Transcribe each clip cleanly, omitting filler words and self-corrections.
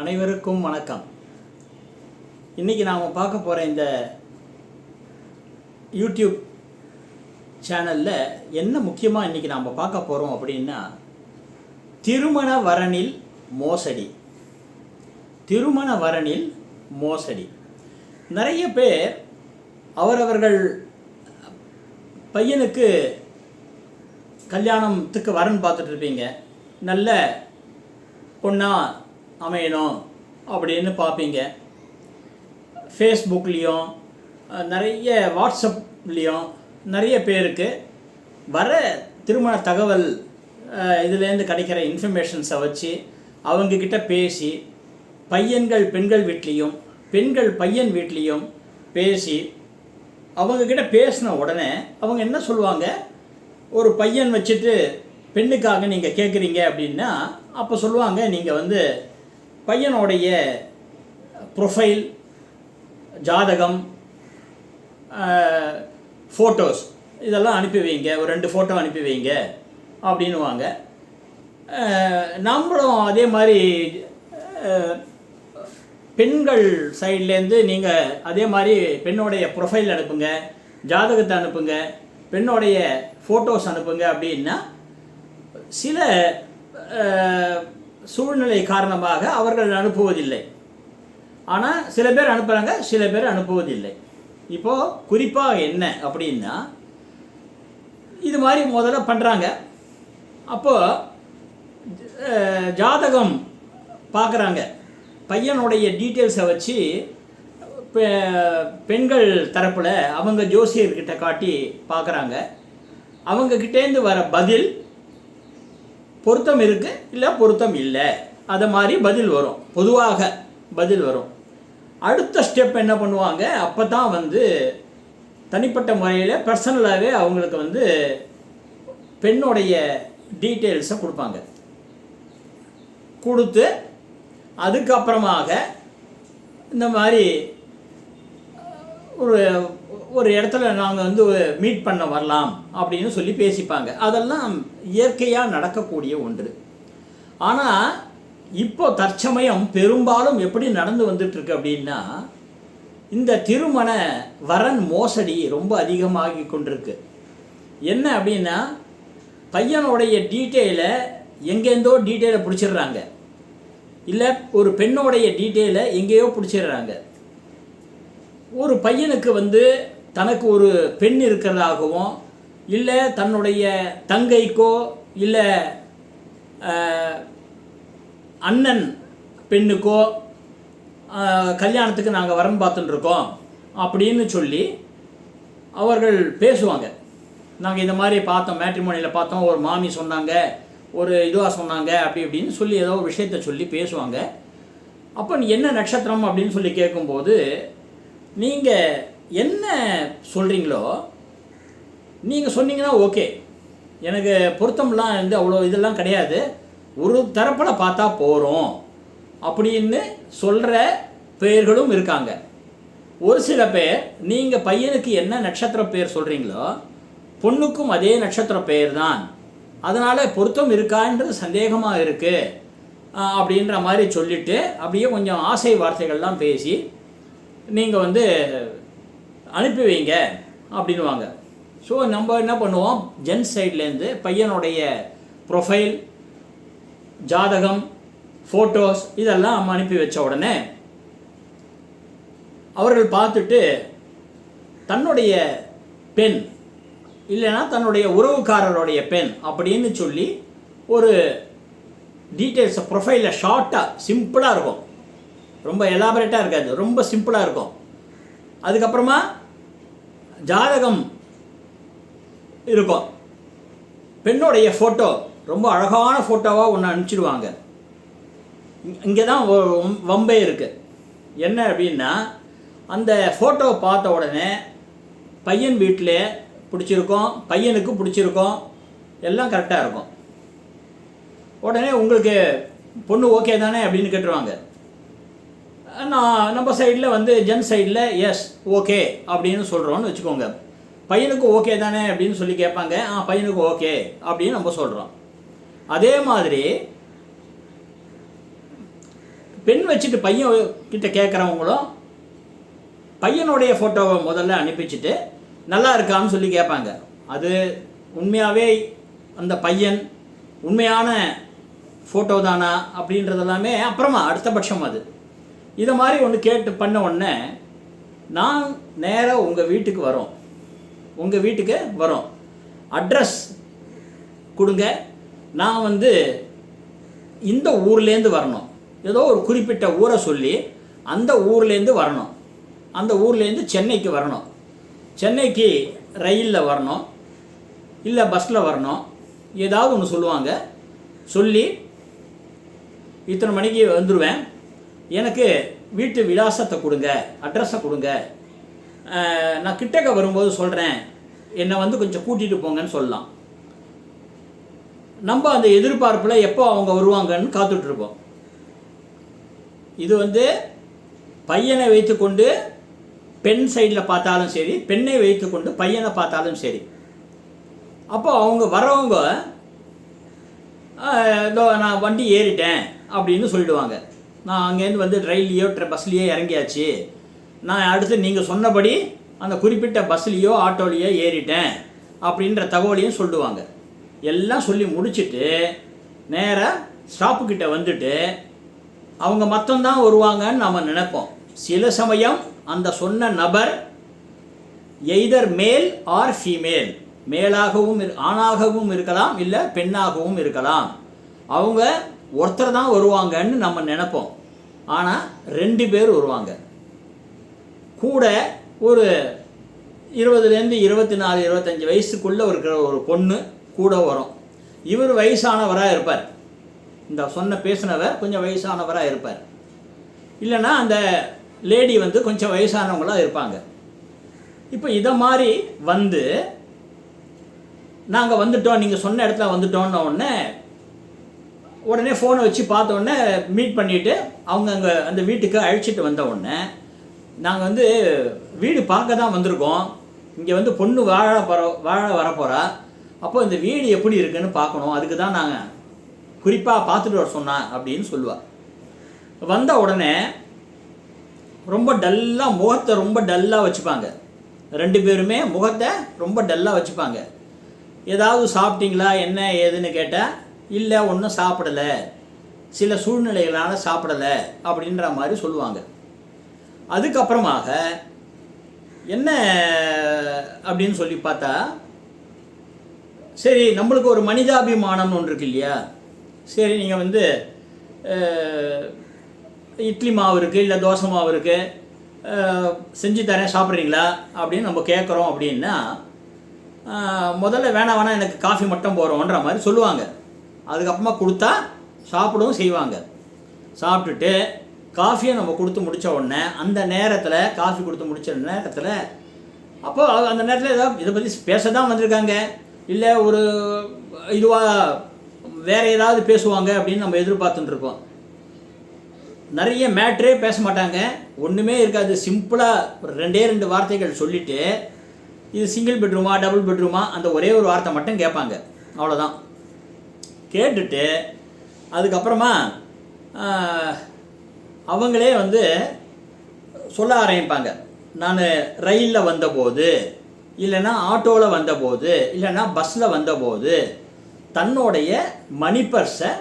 அனைவருக்கும் வணக்கம். இன்றைக்கி நாம் பார்க்க போகிற இந்த யூடியூப் சேனலில் என்ன முக்கியமாக இன்றைக்கி நாம் பார்க்க போகிறோம் அப்படின்னா, திருமண வரனில் மோசடி. திருமண வரனில் மோசடி. நிறைய பேர் அவரவர்கள் பையனுக்கு கல்யாணத்துக்கு வரன் பார்த்துட்ருப்பீங்க. நல்ல பொண்ணா அமையணும் அப்படின்னு பார்ப்பீங்க. ஃபேஸ்புக்லேயும் நிறைய வாட்ஸ்அப்லேயும் நிறைய பேருக்கு வர திருமண தகவல் இதுலேருந்து கிடைக்கிற இன்ஃபர்மேஷன்ஸை வச்சு அவங்கக்கிட்ட பேசி, பையன்கள் பெண்கள் வீட்லேயும் பெண்கள் பையன் வீட்லேயும் பேசி அவங்கக்கிட்ட பேசின உடனே அவங்க என்ன சொல்லுவாங்க, ஒரு பையன் வச்சுட்டு பெண்ணுக்காக நீங்கள் கேட்குறீங்க அப்படின்னா அப்போ சொல்லுவாங்க, நீங்கள் பையனுடைய ப்ரொஃபைல், ஜாதகம், ஃபோட்டோஸ் இதெல்லாம் அனுப்பி வைங்க, ஒரு 2 ஃபோட்டோ அனுப்பி வைங்க அப்படின்வாங்க. நம்மளும் அதே மாதிரி பெண்கள் சைட்லேருந்து நீங்கள் அதே மாதிரி பெண்ணுடைய ப்ரொஃபைல் அனுப்புங்க, ஜாதகத்தை அனுப்புங்க, பெண்ணுடைய ஃபோட்டோஸ் அனுப்புங்க அப்படின்னா சில சூழ்நிலை காரணமாக அவர்கள் அனுப்புவதில்லை. ஆனால் சில பேர் அனுப்புகிறாங்க, சில பேர் அனுப்புவதில்லை. இப்போது குறிப்பாக என்ன அப்படின்னா, இது மாதிரி முதல்ல பண்ணுறாங்க. அப்போது ஜாதகம் பார்க்குறாங்க, பையனுடைய டீட்டெயில்ஸை வச்சு பெண்கள் தரப்பில் அவங்க ஜோசியர்கிட்ட காட்டி பார்க்குறாங்க. அவங்கக்கிட்டேருந்து வர பதில் பொருத்தம் இருக்குது, இல்லை பொருத்தம் இல்லை, அதை மாதிரி பதில் வரும். பொதுவாக பதில் வரும். அடுத்த ஸ்டெப் என்ன பண்ணுவாங்க, அப்போ தான் தனிப்பட்ட முறையில் பர்சனலாகவே அவங்களுக்கு பெண்ணுடைய டீட்டெயில்ஸை கொடுப்பாங்க. கொடுத்து அதுக்கப்புறமாக இந்த மாதிரி ஒரு இடத்துல நாங்கள் மீட் பண்ண வரலாம் அப்படின்னு சொல்லி பேசிப்பாங்க. அதெல்லாம் இயற்கையாக நடக்கக்கூடிய ஒன்று. ஆனால் இப்போ தற்சமயம் பெரும்பாலும் எப்படி நடந்து வந்துட்டுருக்கு அப்படின்னா, இந்த திருமண வரன் மோசடி ரொம்ப அதிகமாகி கொண்டிருக்கு. என்ன அப்படின்னா, பையனுடைய டீட்டெயிலை எங்கேருந்தோ டீட்டெயிலை பிடிச்சிடுறாங்க, இல்லை ஒரு பெண்ணோடைய டீட்டெயிலை எங்கேயோ பிடிச்சிடுறாங்க. ஒரு பையனுக்கு தனக்கு ஒரு பெண் இருக்கிறதாகவும், இல்லை தன்னுடைய தங்கைக்கோ இல்லை அண்ணன் பெண்ணுக்கோ கல்யாணத்துக்கு நாங்கள் வரன் பார்த்துட்டுருக்கோம் அப்படின்னு சொல்லி அவர்கள் பேசுவாங்க. நாங்கள் இந்த மாதிரி பார்த்தோம், மேட்ரிமோனியில் பார்த்தோம், ஒரு மாமி சொன்னாங்க, ஒரு இதுவாக சொன்னாங்க, அப்படி இப்படின்னு சொல்லி ஏதோ ஒரு விஷயத்த சொல்லி பேசுவாங்க. அப்போ நீ என்ன நட்சத்திரம் அப்படின்னு சொல்லி கேட்கும்போது, நீங்கள் என்ன சொல்கிறீங்களோ நீங்கள் சொன்னீங்கன்னா ஓகே, எனக்கு பொருத்தம்லாம் அவ்வளோ இதெல்லாம் கிடையாது, ஒரு தரப்பில் பார்த்தா போகிறோம் அப்படின்னு சொல்கிற பெயர்களும் இருக்காங்க. ஒரு சில பேர் நீங்கள் பையனுக்கு என்ன நட்சத்திர பெயர் சொல்கிறீங்களோ பொண்ணுக்கும் அதே நட்சத்திர பெயர் தான், அதனால் பொருத்தம் இருக்கான்றது சந்தேகமாக இருக்குது அப்படின்ற மாதிரி சொல்லிவிட்டு அப்படியே கொஞ்சம் ஆசை வார்த்தைகள்லாம் பேசி நீங்கள் அனுப்பி வைங்க அப்படின்வாங்க. ஸோ நம்ம என்ன பண்ணுவோம், ஜென்ஸ் சைட்லேருந்து பையனுடைய ப்ரொஃபைல், ஜாதகம், ஃபோட்டோஸ் இதெல்லாம் நம்ம அனுப்பி வச்ச உடனே அவர்கள் பார்த்துட்டு தன்னுடைய பெண் இல்லைன்னா தன்னுடைய உறவுக்காரருடைய பெண் அப்படின்னு சொல்லி ஒரு டீட்டெயில்ஸை ப்ரொஃபைலில் ஷார்ட்டாக சிம்பிளாக இருக்கும், ரொம்ப எலாபரேட்டாக இருக்காது, ரொம்ப சிம்பிளாக இருக்கும். அதுக்கப்புறமா ஜாதகம் இருக்கும், பெண்ணுடைய ஃபோட்டோ ரொம்ப அழகான ஃபோட்டோவாக ஒன்று அனுப்பிச்சிடுவாங்க. இங்கே தான் வம்பே இருக்குது. என்ன அப்படின்னா, அந்த ஃபோட்டோவை பார்த்த உடனே பையன் வீட்டில் பிடிச்சிருக்கோம், பையனுக்கு பிடிச்சிருக்கோம், எல்லாம் கரெக்டாக இருக்கும். உடனே உங்களுக்கு பொண்ணு ஓகே தானே அப்படின்னு கேட்டுருவாங்க. நம்ம சைடில் ஜென் சைடில் எஸ் ஓகே அப்படின்னு சொல்கிறோன்னு வச்சுக்கோங்க. பையனுக்கு ஓகே தானே அப்படின்னு சொல்லி கேட்பாங்க. பையனுக்கு ஓகே அப்படின்னு நம்ம சொல்கிறோம். அதே மாதிரி பெண் வச்சுட்டு பையன் கிட்ட கேட்குறவங்களும் பையனுடைய ஃபோட்டோவை முதல்ல அனுப்பிச்சிட்டு நல்லா இருக்கான்னு சொல்லி கேட்பாங்க. அது உண்மையாகவே அந்த பையன் உண்மையான ஃபோட்டோ தானா அப்படின்றதெல்லாமே அப்புறமா அடுத்தபட்சம். அது இதை மாதிரி ஒன்று கேட்டு பண்ண உடனே நான் நேராக உங்கள் வீட்டுக்கு வரோம், அட்ரஸ் கொடுங்க, நான் வந்து இந்த ஊர்லேருந்து வரணும், ஏதோ ஒரு குறிப்பிட்ட ஊரை சொல்லி அந்த ஊர்லேருந்து வரணும், அந்த ஊர்லேருந்து சென்னைக்கு வரணும், சென்னைக்கு ரயிலில் வரணும் இல்லை பஸ்ஸில் வரணும், ஏதாவது ஒன்று சொல்லுவாங்க. சொல்லி இத்தனை மணிக்கு வந்துடுவேன், எனக்கு வீட்டு விலாசத்தை கொடுங்க, அட்ரஸை கொடுங்க, நான் கிட்டக்க வரும்போது சொல்கிறேன், என்னை வந்து கொஞ்சம் கூட்டிகிட்டு போங்கன்னு சொல்லலாம். நம்ம அந்த எதிர்பார்ப்பில் எப்போ அவங்க வருவாங்கன்னு காத்துட்ருப்போம். இது வந்து பையனை வைத்துக்கொண்டு பெண் சைடில் பார்த்தாலும் சரி, பெண்ணை வைத்துக்கொண்டு பையனை பார்த்தாலும் சரி. அப்போ அவங்க வரவங்க இதோ நான் வண்டி ஏறிட்டேன் அப்படின்னு சொல்லிடுவாங்க. நான் அங்கேருந்து வந்து ரயில்லையோ பஸ்லேயோ இறங்கியாச்சு, நான் அடுத்து நீங்கள் சொன்னபடி அந்த குறிப்பிட்ட பஸ்லேயோ ஆட்டோலேயோ ஏறிட்டேன் அப்படின்ற தகவலையும் சொல்லுவாங்க. எல்லாம் சொல்லி முடிச்சுட்டு நேராக ஸ்டாப்புக்கிட்ட வந்துட்டு அவங்க மொத்தம்தான் வருவாங்கன்னு நம்ம நினைப்போம். சில சமயம் அந்த சொன்ன நபர் எய்தர் மேல் ஆர் ஃபீமேல், மேலாகவும் ஆணாகவும் இருக்கலாம், இல்லை பெண்ணாகவும் இருக்கலாம். அவங்க ஒருத்தர் தான் வருவாங்கன்னு நம்ம நினைப்போம். ஆனால் 2 பேர் வருவாங்க. கூட ஒரு 20லேருந்து 24, 25 வயசுக்குள்ளே இருக்கிற ஒரு பொண்ணு கூட வரும். இவர் வயசானவராக இருப்பார், இந்த பேசினவர் கொஞ்சம் வயசானவராக இருப்பார். இல்லைன்னா அந்த லேடி வந்து கொஞ்சம் வயசானவங்களாக இருப்பாங்க. இப்போ இதை மாதிரி வந்து நாங்கள் வந்துட்டோம், நீங்கள் சொன்ன இடத்துல வந்துட்டோன்ன உடனே ஃபோனை வச்சு பார்த்தோன்னே மீட் பண்ணிவிட்டு அவங்க அங்கே அந்த வீட்டுக்கு அழைச்சிட்டு வந்த உடனே நாங்கள் வந்து வீடு பார்க்க தான் வந்திருக்கோம், இங்கே வந்து பொண்ணு வாழ வரப்போகிறா, அப்போ இந்த வீடு எப்படி இருக்குன்னு பார்க்கணும், அதுக்கு தான் நாங்கள் குறிப்பாக பார்த்துட்டு வர சொன்னேன் அப்படின்னு சொல்லுவாள். வந்த உடனே ரொம்ப டல்லாக முகத்தை ரொம்ப டல்லாக வச்சுப்பாங்க. 2 பேருமே முகத்தை ரொம்ப டல்லாக வச்சுப்பாங்க. ஏதாவது சாப்பிட்டீங்களா என்ன ஏதுன்னு கேட்டால் இல்லை ஒன்றும் சாப்பிடலை, சில சூழ்நிலைகளால் சாப்பிடலை அப்படின்ற மாதிரி சொல்லுவாங்க. அதுக்கப்புறமாக என்ன அப்படின்னு சொல்லி பார்த்தா, சரி நம்மளுக்கு ஒரு மனிதாபிமானம்னு ஒன்று இருக்கு இல்லையா, சரி நீங்கள் வந்து இட்லி மாவு இருக்குது இல்லை தோசை மாவு இருக்குது செஞ்சு தரேன் சாப்பிட்றீங்களா அப்படின்னு நம்ம கேட்குறோம். அப்படின்னா முதல்ல வேணாம் எனக்கு காஃபி மட்டும் போகிறோன்ற மாதிரி சொல்லுவாங்க. அதுக்கப்புறமா கொடுத்தா சாப்பிடவும் செய்வாங்க. சாப்பிட்டுட்டு காஃபியை நம்ம கொடுத்து முடித்த உடனே அந்த நேரத்தில் காஃபி கொடுத்து முடித்த நேரத்தில் அப்போது அந்த நேரத்தில் ஏதாவது இதை பற்றி பேச தான் வந்திருக்காங்க, இல்லை ஒரு இதுவாக வேறு ஏதாவது பேசுவாங்க அப்படின்னு நம்ம எதிர்பார்த்துட்டுருப்போம். நிறைய மேட்ரே பேச மாட்டாங்க, ஒன்றுமே இருக்காது. சிம்பிளாக ஒரு 2 வார்த்தைகள் சொல்லிவிட்டு இது சிங்கிள் பெட்ரூமா டபுள் பெட்ரூமா அந்த ஒரே ஒரு வார்த்தை மட்டும் கேட்பாங்க, அவ்வளோதான். கேட்டுட்டு அதுக்கப்புறமா அவங்களே வந்து சொல்ல ஆரம்பிப்பாங்க, நான் ரயிலில் வந்தபோது, இல்லைன்னா ஆட்டோவில் வந்தபோது, இல்லைன்னா பஸ்ஸில் வந்தபோது தன்னுடைய மணி பர்ஸை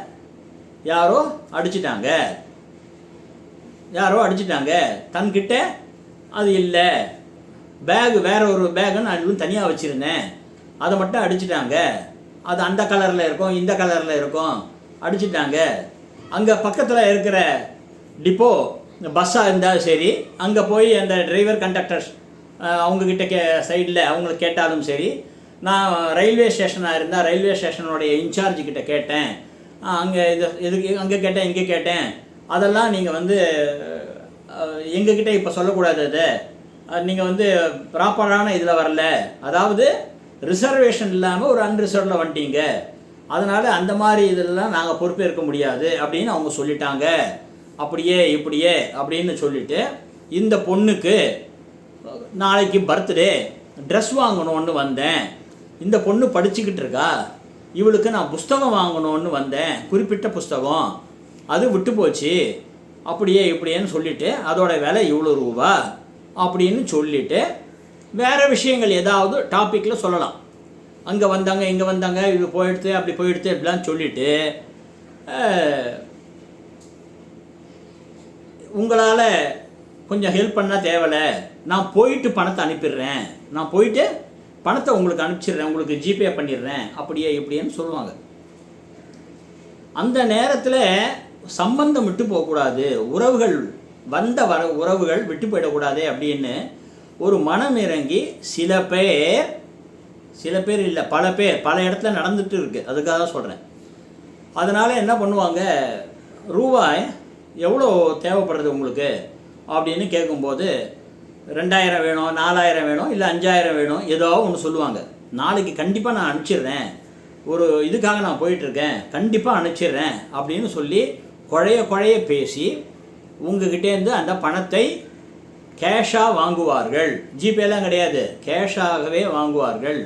யாரோ அடிச்சிட்டாங்க, தன்கிட்ட அது இல்லை, பேகு வேற ஒரு பேகு நான் இதுவும் தனியாக வச்சுருந்தேன், அதை மட்டும் அடிச்சிட்டாங்க, அது அந்த கலரில் இருக்கும் இந்த கலரில் இருக்கும், அடிச்சிட்டாங்க. அங்கே பக்கத்தில் இருக்கிற டிப்போ பஸ்ஸாக இருந்தாலும் சரி, அங்கே போய் அந்த டிரைவர் கண்டக்டர்ஸ் அவங்கக்கிட்ட சைடில் அவங்களுக்கு கேட்டாலும் சரி, நான் ரயில்வே ஸ்டேஷனாக இருந்தால் ரயில்வே ஸ்டேஷனுடைய இன்சார்ஜிக்கிட்ட கேட்டேன், அங்கே எதுக்கு அங்கே கேட்டேன் இங்கே கேட்டேன், அதெல்லாம் நீங்கள் வந்து எங்ககிட்ட இப்போ சொல்லக்கூடாது, அது நீங்கள் வந்து ப்ராப்பரான இதில் வரல, அதாவது ரிசர்வேஷன் இல்லாமல் ஒரு அன்ரிசர்வ்டில் வந்துட்டீங்க, அதனால் அந்த மாதிரி இதெல்லாம் நாங்கள் பொறுப்பேற்க முடியாது அப்படின்னு அவங்க சொல்லிட்டாங்க. அப்படியே இப்படியே அப்படின்னு சொல்லிவிட்டு இந்த பொண்ணுக்கு நாளைக்கு பர்த்டே ட்ரெஸ் வாங்கணும்னு வந்தேன், இந்த பொண்ணு படிச்சுக்கிட்டு இருக்கா, இவளுக்கு நான் புஸ்தகம் வாங்கணும்னு வந்தேன், குறிப்பிட்ட புஸ்தகம் அது விட்டு போச்சு, அப்படியே இப்படின்னு சொல்லிவிட்டு அதோட விலை இவ்வளோ ரூபா அப்படின்னு சொல்லிவிட்டு வேறு விஷயங்கள் ஏதாவது டாப்பிக்கில் சொல்லலாம். அங்கே வந்தாங்க இங்கே வந்தாங்க இது போயிடுத்து அப்படி போயிடுத்து இப்படிலாம் சொல்லிவிட்டு உங்களால் கொஞ்சம் ஹெல்ப் பண்ணால் தேவையில்லை, நான் போயிட்டு பணத்தை அனுப்பிடுறேன், நான் போயிட்டு பணத்தை உங்களுக்கு அனுப்பிச்சிடுறேன், உங்களுக்கு ஜிபே பண்ணிடுறேன் அப்படியே இப்படின்னு சொல்லுவாங்க. அந்த நேரத்தில் சம்பந்தம் விட்டு போகக்கூடாது, உறவுகள் உறவுகள் விட்டு போயிடக்கூடாது அப்படின்னு ஒரு மனம் இறங்கி சில பேர் இல்லை பல இடத்துல நடந்துட்டு இருக்குது. அதுக்காக தான் சொல்கிறேன். அதனால் என்ன பண்ணுவாங்க, ரூபாய் எவ்வளோ தேவைப்படுறது உங்களுக்கு அப்படின்னு கேட்கும்போது 2000 வேணும், 4000 வேணும், இல்லை 5000 வேணும், ஏதோ ஒன்று சொல்லுவாங்க. நாளைக்கு கண்டிப்பாக நான் அனுப்பிச்சிடுறேன், ஒரு இதுக்காக நான் போயிட்டுருக்கேன், கண்டிப்பாக அனுப்பிச்சிடுறேன் அப்படின்னு சொல்லி குழைய பேசி உங்ககிட்டேருந்து அந்த பணத்தை கேஷாக வாங்குவார்கள். ஜிபேலாம் கிடையாது, கேஷாகவே வாங்குவார்கள்.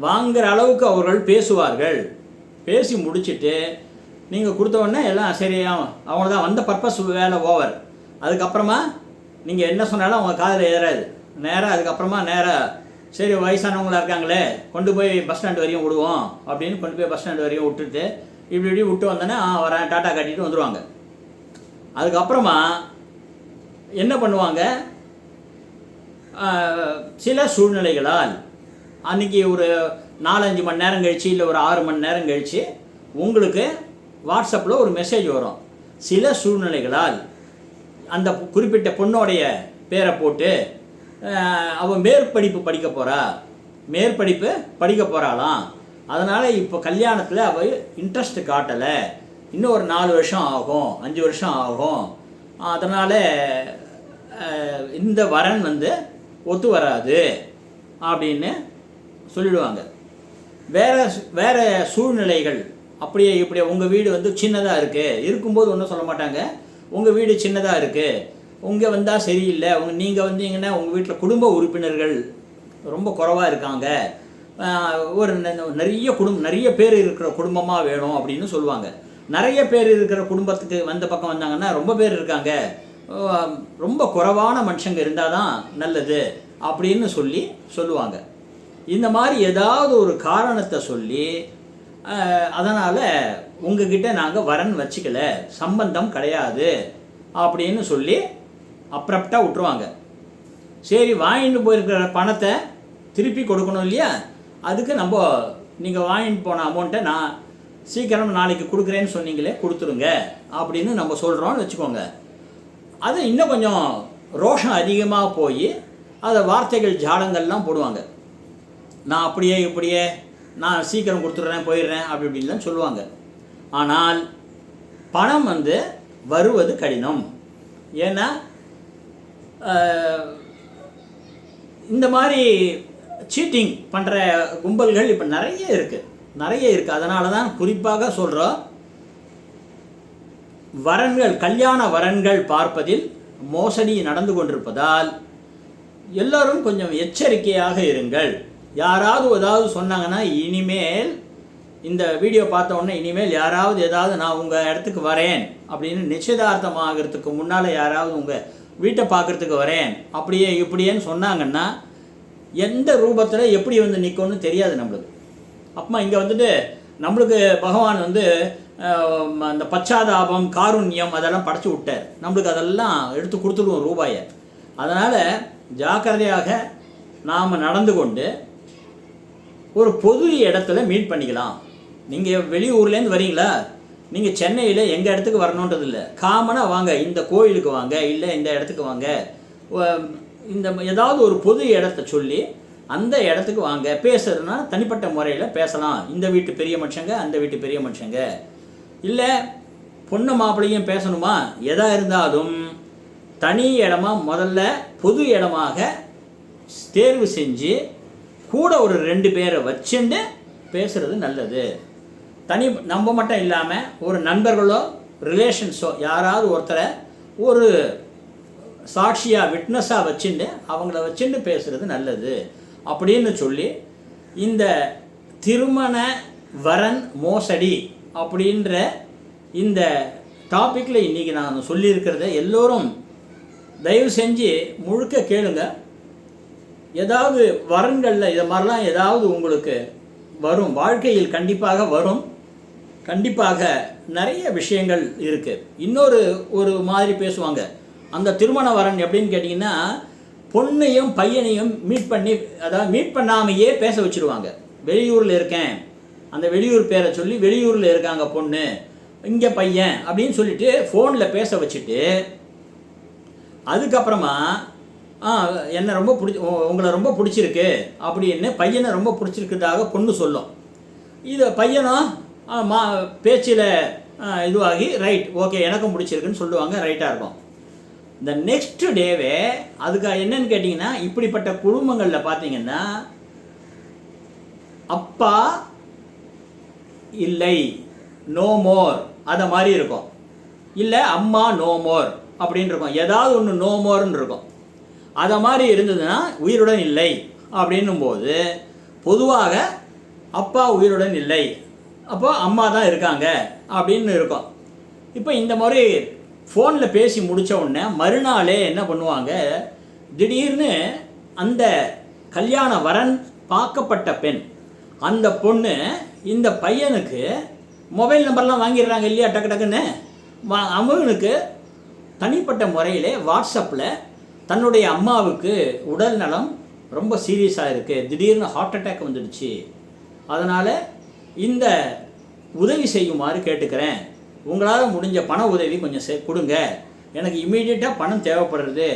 வாங்குகிற அளவுக்கு அவர்கள் பேசுவார்கள். பேசி முடிச்சுட்டு நீங்கள் கொடுத்தோடனே எல்லாம் சரியாக அவங்களதான் வந்த பர்பஸ் வேலை ஓவர். அதுக்கப்புறமா நீங்கள் என்ன சொன்னாலும் அவங்க காதில் ஏறாது. அதுக்கப்புறமா சரி வயசானவங்களாக இருக்காங்களே கொண்டு போய் பஸ் ஸ்டாண்டு வரையும் விடுவோம் அப்படின்னு கொண்டு போய் பஸ் ஸ்டாண்டு வரையும் விட்டுட்டு இப்படி விட்டு வந்தோன்னே வரேன் டாட்டா காட்டிட்டு வந்துடுவாங்க. அதுக்கப்புறமா என்ன பண்ணுவாங்க, சில சூழ்நிலைகளால் அன்றைக்கி ஒரு 4-5 மணி நேரம் கழித்து இல்லை ஒரு 6 மணி நேரம் கழித்து உங்களுக்கு வாட்ஸ்அப்பில் ஒரு மெசேஜ் வரும். சில சூழ்நிலைகளால் அந்த குறிப்பிட்ட பொண்ணோடைய பேரை போட்டு அவள் மேற்படிப்பு படிக்க போகிறாளாம், அதனால் இப்போ கல்யாணத்தில் அவள் இன்ட்ரெஸ்ட் காட்டலை, இன்னும் ஒரு 4 வருஷம் ஆகும் 5 வருஷம் ஆகும், அதனால் இந்த வரன் ஒத்து வராது அப்படின்னு சொல்லிடுவாங்க. வேறு சூழ்நிலைகள் அப்படியே இப்படியே உங்கள் வீடு சின்னதாக இருக்கும்போது ஒன்றும் சொல்ல மாட்டாங்க. உங்கள் வீடு சின்னதாக இருக்குது, உங்கள் வந்தால் சரியில்லை, நீங்கள் வந்தீங்கன்னா உங்கள் வீட்டில் குடும்ப உறுப்பினர்கள் ரொம்ப குறைவாக இருக்காங்க, ஒரு நிறைய பேர் இருக்கிற குடும்பமாக வேணும் அப்படின்னு சொல்லுவாங்க. நிறைய பேர் இருக்கிற குடும்பத்துக்கு பக்கம் வந்தாங்கன்னா ரொம்ப பேர் இருக்காங்க, ரொம்ப குறைவான மனுஷங்க இருந்தால் தான் நல்லது அப்படின்னு சொல்லுவாங்க. இந்த மாதிரி ஏதாவது ஒரு காரணத்தை சொல்லி அதனால் உங்ககிட்ட நாங்கள் வரன் வச்சுக்கல, சம்பந்தம் கிடையாது அப்படின்னு சொல்லி அப்ரப்டாக விட்டுருவாங்க. சரி வாங்கிட்டு போயிருக்கிற பணத்தை திருப்பி கொடுக்கணும் இல்லையா, அதுக்கு நீங்கள் வாங்கிட்டு போன அமௌண்ட்டை நான் சீக்கிரம் நாளைக்கு கொடுக்குறேன்னு சொன்னீங்களே கொடுத்துருங்க அப்படின்னு நம்ம சொல்கிறோன்னு வச்சுக்கோங்க. அது இன்னும் கொஞ்சம் ரோஷம் அதிகமாக போய் அதை வார்த்தைகள் ஜாலங்கள்லாம் போடுவாங்க. நான் இப்படியே நான் சீக்கிரம் கொடுத்துட்றேன் போயிடுறேன் அப்படி இப்படின்லாம் சொல்லுவாங்க. ஆனால் பணம் வருவது கடினம். ஏன்னா இந்த மாதிரி சீட்டிங் பண்ணுற கும்பல்கள் இப்போ நிறைய இருக்குது. அதனால தான் குறிப்பாக சொல்கிறோம், கல்யாண வரன்கள் பார்ப்பதில் மோசடி நடந்து கொண்டிருப்பதால் எல்லோரும் கொஞ்சம் எச்சரிக்கையாக இருங்கள். யாராவது ஏதாவது சொன்னாங்கன்னா இனிமேல் இந்த வீடியோ பார்த்த உடனே இனிமேல் யாராவது ஏதாவது நான் உங்கள் இடத்துக்கு வரேன் அப்படின்னு நிச்சயதார்த்தம் ஆகிறதுக்கு முன்னால் யாராவது உங்கள் வீட்டை பார்க்குறதுக்கு வரேன் அப்படியே இப்படியேன்னு சொன்னாங்கன்னா எந்த ரூபத்தில் எப்படி நிற்கும்னு தெரியாது நம்மளுக்கு. அப்போ இங்கே நம்மளுக்கு பகவான் அந்த பச்சாதாபம் காருண்யம் அதெல்லாம் படைச்சி விட்டார். நம்மளுக்கு அதெல்லாம் எடுத்து கொடுத்துடுவோம் ரூபாயை. அதனால் ஜாக்கிரதையாக நாம் நடந்து கொண்டு ஒரு பொது இடத்துல மீட் பண்ணிக்கலாம். நீங்கள் வெளியூர்லேருந்து வரீங்களா, நீங்கள் சென்னையில் எங்கள் இடத்துக்கு வரணுன்றது இல்லை, காமனாக வாங்க, இந்த கோயிலுக்கு வாங்க, இல்லை இந்த இடத்துக்கு வாங்க, இந்த ஏதாவது ஒரு பொது இடத்த சொல்லி அந்த இடத்துக்கு வாங்க. பேசுறதுனா தனிப்பட்ட முறையில் பேசலாம். இந்த வீட்டு பெரிய மனுஷங்க, அந்த வீட்டு பெரிய மனுஷங்க, இல்லை பொண்ணு மாப்பிள்ளையும் பேசணுமா, எதா இருந்தாலும் தனி இடமா முதல்ல பொது இடமாக தேர்வு செஞ்சு கூட ஒரு 2 பேரை வச்சுட்டு பேசுகிறது நல்லது. நம்ம மட்டும் இல்லாமல் ஒரு நண்பர்களோ ரிலேஷன்ஸோ யாராவது ஒருத்தரை ஒரு சாட்சியாக விட்னஸாக வச்சுட்டு அவங்கள வச்சுட்டு பேசுகிறது நல்லது அப்படின்னு சொல்லி இந்த திருமண வரன் மோசடி அப்படின்ற இந்த டாப்பிக்கில் இன்றைக்கி நான் சொல்லியிருக்கிறத எல்லோரும் தயவு செஞ்சு முழுக்க கேளுங்க. ஏதாவது வரன்களில் இதை மாதிரிலாம் ஏதாவது உங்களுக்கு வரும், வாழ்க்கையில் கண்டிப்பாக வரும். கண்டிப்பாக நிறைய விஷயங்கள் இருக்குது. ஒரு மாதிரி பேசுவாங்க. அந்த திருமண வரன் எப்படின்னு கேட்டிங்கன்னா, பொண்ணையும் பையனையும் மீட் பண்ணி, அதாவது மீட் பண்ணாமையே பேச வச்சுருவாங்க. வெளியூரில் இருக்கேன், அந்த வெளியூர் பேரை சொல்லி வெளியூரில் இருக்காங்க பொண்ணு, இங்கே பையன் அப்படின்னு சொல்லிட்டு ஃபோனில் பேச வச்சுட்டு, அதுக்கப்புறமா என்னை ரொம்ப உங்களை ரொம்ப பிடிச்சிருக்கு அப்படின்னு பையனை ரொம்ப பிடிச்சிருக்கிறதாக பொண்ணு சொல்லும். இது பையனும் பேச்சில் இதுவாகி ரைட் ஓகே எனக்கும் பிடிச்சிருக்குன்னு சொல்லுவாங்க, ரைட்டாக இருக்கும். இந்த நெக்ஸ்ட் டேவே அதுக்கு என்னன்னு கேட்டிங்கன்னா, இப்படிப்பட்ட குடும்பங்களில் பார்த்தீங்கன்னா அப்பா இல்லை, நோ மோர், அதை மாதிரி இருக்கும். இல்லை அம்மா நோ மோர் அப்படின்னு இருக்கும். ஏதாவது ஒன்று நோ மோர்னு இருக்கும். அதை மாதிரி இருந்ததுன்னா உயிருடன் இல்லை அப்படின்னும் போது பொதுவாக அப்பா உயிருடன் இல்லை, அப்போ அம்மா தான் இருக்காங்க அப்படின்னு இருக்கும். இப்போ இந்த மாதிரி ஃபோனில் பேசி முடித்த உடனே மறுநாளே என்ன பண்ணுவாங்க, திடீர்னு அந்த கல்யாண வரன் பார்க்கப்பட்ட பெண், அந்த பொண்ணு இந்த பையனுக்கு மொபைல் நம்பர்லாம் வாங்கிடுறாங்க இல்லையா, டக்கு டக்குன்னு அவனுக்கு தனிப்பட்ட முறையிலே வாட்ஸ்அப்பில் தன்னுடைய அம்மாவுக்கு உடல் நலம் ரொம்ப சீரியஸாக இருக்குது, திடீர்னு ஹார்ட் அட்டாக் வந்துடுச்சு, அதனால் இந்த உதவி செய்யுமாறு கேட்டுக்கிறேன், உங்களால் முடிஞ்ச பண உதவி கொஞ்சம் கொடுங்க, எனக்கு இம்மீடியட்டாக பணம் தேவைப்படுறது,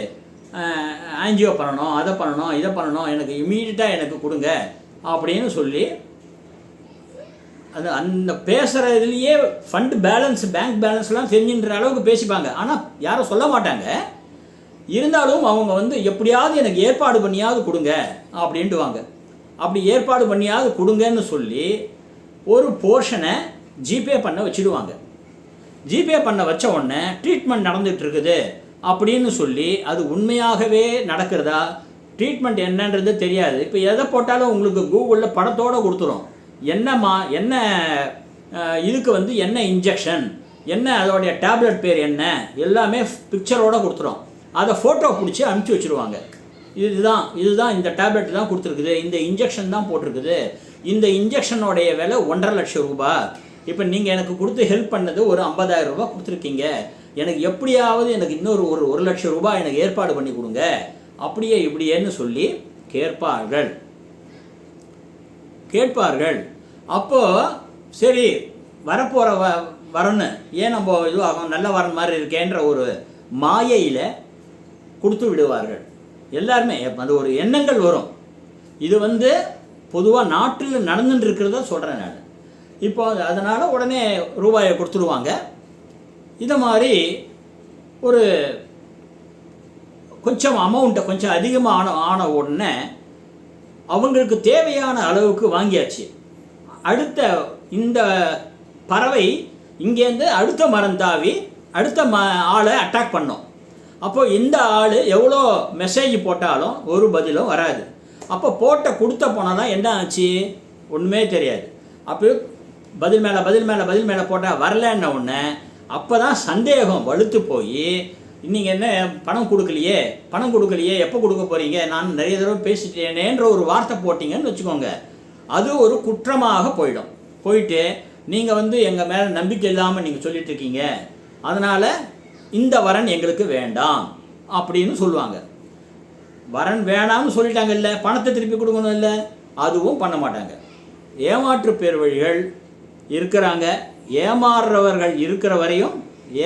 ஆன்ஜியோ பண்ணணும், அதை பண்ணணும், இதை பண்ணணும், எனக்கு இம்மீடியட்டாக எனக்கு கொடுங்க அப்படின்னு சொல்லி அந்த பேசுகிறதுலையே ஃபண்ட் பேலன்ஸ், பேங்க் பேலன்ஸ்லாம் தெரிஞ்சுன்ற அளவுக்கு பேசிப்பாங்க. ஆனால் யாரும் சொல்ல மாட்டாங்க. இருந்தாலும் அவங்க எப்படியாவது எனக்கு ஏற்பாடு பண்ணியாவது கொடுங்க அப்படின்ட்டுவாங்க. அப்படி ஏற்பாடு பண்ணியாவது கொடுங்கன்னு சொல்லி ஒரு போர்ஷனை ஜிபே பண்ண வச்சுடுவாங்க. ஜிபே பண்ண வச்ச உடனே ட்ரீட்மெண்ட் நடந்துகிட்டு இருக்குது அப்படின்னு சொல்லி, அது உண்மையாகவே நடக்கிறதா, ட்ரீட்மெண்ட் என்னன்றது தெரியாது. இப்போ எதை போட்டாலும் உங்களுக்கு கூகுளில் படத்தோடு கொடுத்துரும். என்ன இதுக்கு என்ன இன்ஜெக்ஷன், என்ன அதோடைய டேப்லெட் பேர் என்ன, எல்லாமே பிக்சரோடு கொடுத்துரும். அதை ஃபோட்டோ பிடிச்சி அனுப்பிச்சி வச்சுருவாங்க. இதுதான் இந்த டேப்லெட் தான் கொடுத்துருக்குது, இந்த இன்ஜெக்ஷன் தான் போட்டிருக்குது, இந்த இன்ஜெக்ஷனுடைய விலை 1.5 லட்சம் ரூபாய், இப்போ நீங்கள் எனக்கு கொடுத்து ஹெல்ப் பண்ணது ஒரு 50,000 ரூபாய் கொடுத்துருக்கீங்க, எனக்கு எப்படியாவது எனக்கு இன்னொரு ஒரு 1 லட்சம் ரூபாய் எனக்கு ஏற்பாடு பண்ணி கொடுங்க, அப்படியே இப்படியேன்னு சொல்லி கேட்பார்கள். அப்போது சரி வரப்போகிற வரன்னு ஏன் நம்ம இதுவாகும், நல்ல வரன் மாதிரி இருக்கேன்ற ஒரு மாயையில் கொடுத்து விடுவார்கள். எல்லாருமே அது ஒரு எண்ணங்கள் வரும். இது பொதுவாக நாட்டில் நடந்துட்டு இருக்கிறத சொல்கிறேன் நான். இப்போ அதனால் உடனே ரூபாயை கொடுத்துருவாங்க. இதை மாதிரி ஒரு கொஞ்சம் அமௌண்ட்டை கொஞ்சம் அதிகமாக ஆன உடனே அவங்களுக்கு தேவையான அளவுக்கு வாங்கியாச்சு. அடுத்த இந்த பறவை இங்கேருந்து அடுத்த மரம் தாவி அடுத்த ஆளை அட்டாக் பண்ணோம். அப்போது இந்த ஆள் எவ்வளோ மெசேஜ் போட்டாலும் ஒரு பதிலும் வராது. அப்போ கொடுத்த போனால் என்ன ஆச்சு, ஒன்றுமே தெரியாது. அப்போ பதில் மேலே போட்டால் வரலன்ன உடனே அப்போ தான் சந்தேகம் வலுத்து போய், நீங்கள் என்ன பணம் கொடுக்கலையே, எப்போ கொடுக்க போகிறீங்க, நான் நிறைய தடவை பேசிட்டேனேன்ற ஒரு வார்த்தை போட்டிங்கன்னு வச்சுக்கோங்க, அது ஒரு குற்றமாக போயிட்டு நீங்கள் எங்கள் மேலே நம்பிக்கை இல்லாமல் நீங்கள் சொல்லிட்டு இருக்கீங்க, அதனால் இந்த வரன் எங்களுக்கு வேண்டாம் அப்படின்னு சொல்லுவாங்க. வரன் வேணாம்னு சொல்லிட்டாங்க, இல்லை பணத்தை திருப்பி கொடுக்கணும், இல்லை அதுவும் பண்ண மாட்டாங்க. ஏமாற்று பேர் வழிகள் இருக்கிறாங்க, ஏமாறுறவர்கள் இருக்கிற வரையும்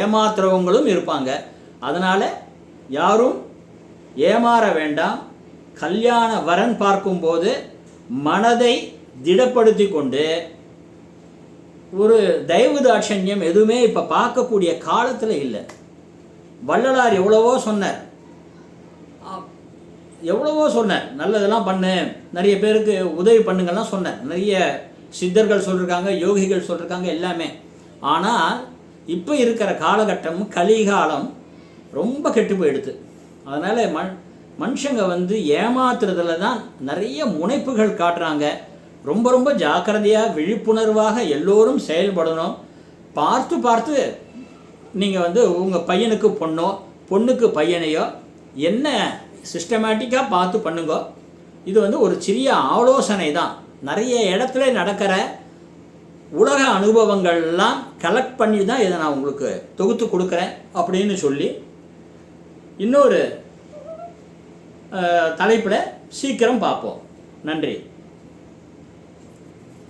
ஏமாத்துறவங்களும் இருப்பாங்க. அதனால் யாரும் ஏமாற வேண்டாம். கல்யாண வரன் பார்க்கும்போது மனதை திடப்படுத்தி கொண்டு, ஒரு தயவு தாட்சண்யம் எதுவுமே இப்போ பார்க்கக்கூடிய காலத்தில் இல்லை. வள்ளலார் எவ்வளவோ சொன்னார், நல்லதெல்லாம் பண்ணு, நிறைய பேருக்கு உதவி பண்ணுங்கள்லாம் சொன்னார், நிறைய சித்தர்கள் சொல்லியிருக்காங்க, யோகிகள் சொல்லியிருக்காங்க எல்லாமே. ஆனால் இப்போ இருக்கிற காலகட்டம் கலிகாலம் ரொம்ப கெட்டு போயிடுது. அதனால் மனுஷங்க ஏமாத்துறதுல தான் நிறைய முனைப்புகள் காட்டுறாங்க. ரொம்ப ரொம்ப ஜாக்கிரதையாக விழிப்புணர்வாக எல்லோரும் செயல்படணும். பார்த்து நீங்கள் வந்து உங்கள் பையனுக்கு பொண்ணோ பொண்ணுக்கு பையனையோ என்ன சிஸ்டமேட்டிக்காக பார்த்து பண்ணுங்க. இது வந்து ஒரு சிறிய ஆலோசனை தான். நிறைய இடத்துல நடக்கிற உலக அனுபவங்கள்லாம் கலெக்ட் பண்ணி தான் இதை நான் உங்களுக்கு தொகுத்து கொடுக்குறேன் அப்படின்னு சொல்லி இன்னொரு தலைப்பில் சீக்கிரம் பார்ப்போம். நன்றி.